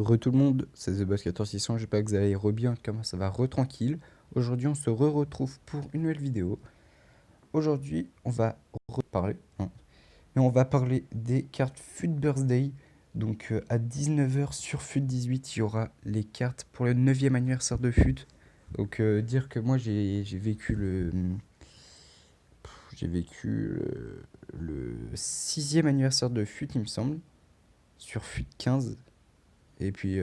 Tout le monde, c'est The Boss 14600, j'espère que vous allez bien, comment ça va tranquille. Aujourd'hui on se retrouve pour une nouvelle vidéo. Aujourd'hui on va reparler, et on va parler des cartes FUT Birthday. Donc à 19h sur FUT 18, il y aura les cartes pour le 9e anniversaire de FUT. Donc dire que moi j'ai vécu le 6e anniversaire de FUT il me semble, sur FUT 15. Et puis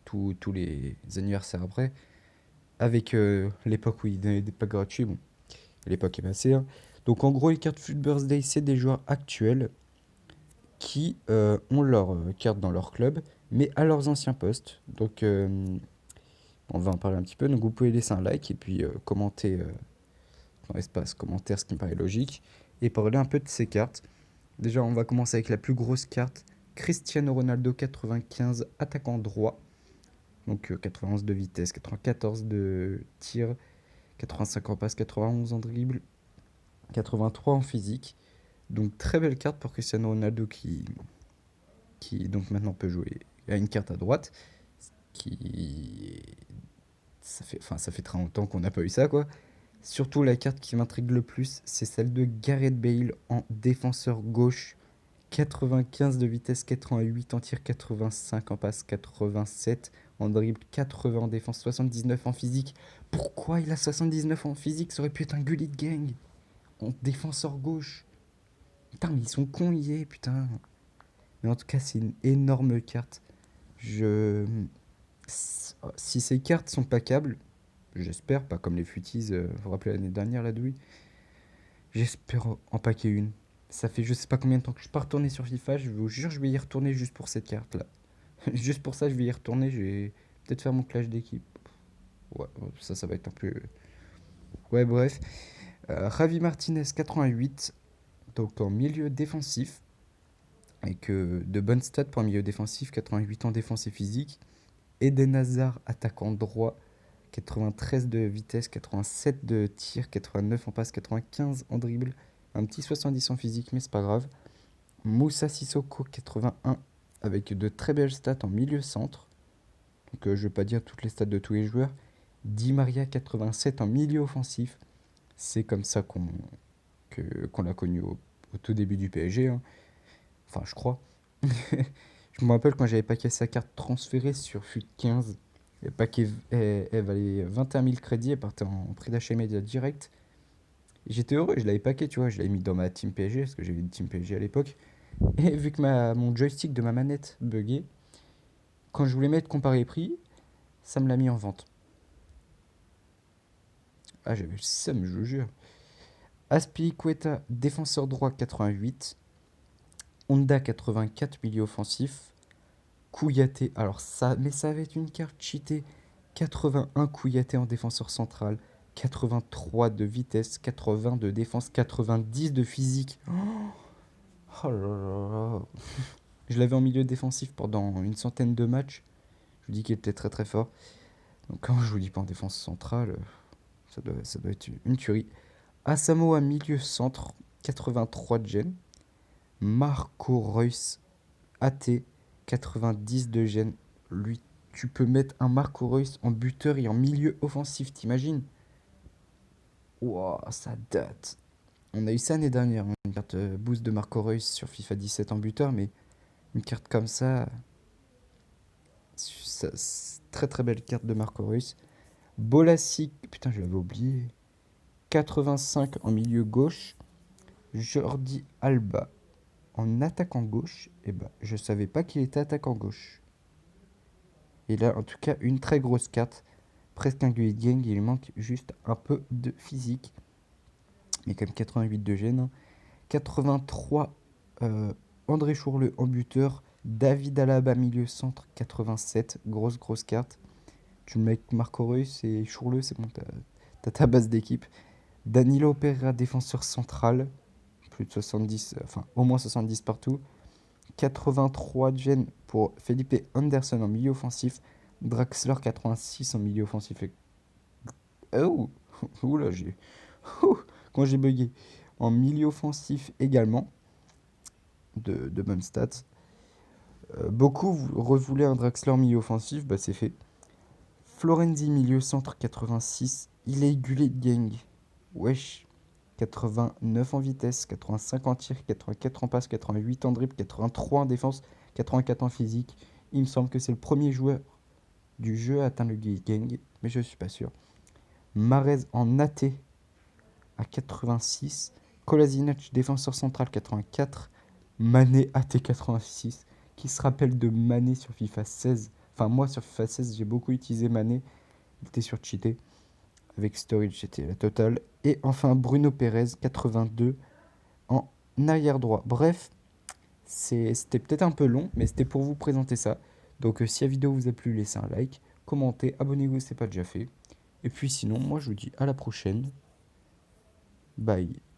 tous les anniversaires après, avec l'époque où il donnait des packs gratuits. Bon, l'époque est passée, hein. Donc en gros, les cartes Foot Birthday, c'est des joueurs actuels qui ont leur carte dans leur club, mais à leurs anciens postes. Donc on va en parler un petit peu. Donc vous pouvez laisser un like et puis commenter dans l'espace commentaire, ce qui me paraît logique, et parler un peu de ces cartes. Déjà, on va commencer avec la plus grosse carte, Cristiano Ronaldo 95, attaquant droit. Donc 91 de vitesse, 94 de tir, 85 en passe, 91 en dribble, 83 en physique. Donc très belle carte pour Cristiano Ronaldo qui donc maintenant peut jouer à une carte à droite. Qui ça fait très longtemps qu'on n'a pas eu ça, quoi. Surtout la carte qui m'intrigue le plus, c'est celle de Gareth Bale en défenseur gauche. 95 de vitesse, 88 en tir, 85 en passe, 87 en dribble, 80 en défense, 79 en physique. Pourquoi il a 79 en physique? Ça aurait pu être un Gullit Gang en défenseur gauche. Putain, mais ils sont cons, y est, putain. Mais en tout cas, c'est une énorme carte. Je... Si ces cartes sont pas câbles, j'espère, pas comme les futies, vous vous rappelez l'année dernière, la douille, j'espère en paquer une. Ça fait je sais pas combien de temps que je suis pas retourné sur FIFA, je vous jure, je vais y retourner juste pour cette carte-là. Juste pour ça, je vais y retourner, je vais peut-être faire mon clash d'équipe. Ouais, ça va être un peu... Ouais, bref. Javi Martinez, 88, donc en milieu défensif, avec de bonnes stats pour un milieu défensif, 88 en défense et physique. Eden Hazard, attaquant droit, 93 de vitesse, 87 de tir, 89 en passe, 95 en dribble, un petit 70 en physique, mais c'est pas grave. Moussa Sissoko, 81, avec de très belles stats en milieu centre. Donc je vais pas dire toutes les stats de tous les joueurs. Di Maria, 87 en milieu offensif. C'est comme ça qu'on l'a connu au tout début du PSG, hein. Enfin, je crois. Je me rappelle quand j'avais paqué sa carte transférée sur FUT 15. Le paquet, elle valait 21 000 crédits, elle partait en prix d'achat immédiat direct. J'étais heureux, je l'avais paqué, tu vois, je l'avais mis dans ma team PSG, parce que j'avais une team PSG à l'époque. Et vu que mon joystick de ma manette buguait, quand je voulais mettre comparer prix, ça me l'a mis en vente. Ah, j'avais le seum, je vous jure. Aspilicueta, défenseur droit 88. Honda 84, milieu offensif. Kouyaté, alors ça, mais ça va être une carte cheatée. 81 Kouyaté en défenseur central. 83 de vitesse, 80 de défense, 90 de physique. Oh là là là. Je l'avais en milieu défensif pendant une centaine de matchs. Je vous dis qu'il était très très fort. Donc quand je vous dis pas en défense centrale, ça doit être une tuerie. Asamoah milieu centre, 83 de gêne. Marco Reus AT, 90 de gêne. Lui, tu peux mettre un Marco Reus en buteur et en milieu offensif, t'imagines? Wow, ça date. On a eu ça l'année dernière, hein, une carte boost de Marco Reus sur FIFA 17 en buteur, mais une carte comme ça, très très belle carte de Marco Reus. Bolassi, putain, je l'avais oublié. 85 en milieu gauche. Jordi Alba en attaquant gauche. Et bah, je savais pas qu'il était attaquant gauche. Il a en tout cas une très grosse carte. Presque un Gullit Gang, il lui manque juste un peu de physique. Mais quand même 88 de gêne, hein. 83 André Chourle en buteur. David Alaba milieu centre 87. Grosse carte. Tu le mets avec Marco Reus et Chourle, c'est bon, t'as ta base d'équipe. Danilo Pereira défenseur central. Plus de 70, enfin au moins 70 partout. 83 de gêne pour Felipe Anderson en milieu offensif. Draxler 86 en milieu offensif. Oh, oula, quand j'ai bugué. En milieu offensif également, de bonnes stats. Beaucoup revoulaient un Draxler milieu offensif, bah c'est fait. Florenzi milieu centre 86, Illegulé Gang. Wesh. 89 en vitesse, 85 en tir, 84 en passe, 88 en dribble, 83 en défense, 84 en physique. Il me semble que c'est le premier joueur du jeu à atteindre le gang, mais je suis pas sûr. Marez en AT à 86, Kolasinac défenseur central 84, Mané AT 86. Qui se rappelle de Mané sur FIFA 16? Enfin moi sur FIFA 16 j'ai beaucoup utilisé Mané, il était sur cheaté. Avec Storage c'était la totale. Et enfin Bruno Pérez 82 en arrière droit. Bref, c'était peut-être un peu long, mais c'était pour vous présenter ça. Donc si la vidéo vous a plu, laissez un like, commentez, abonnez-vous si ce n'est pas déjà fait. Et puis sinon, moi je vous dis à la prochaine. Bye.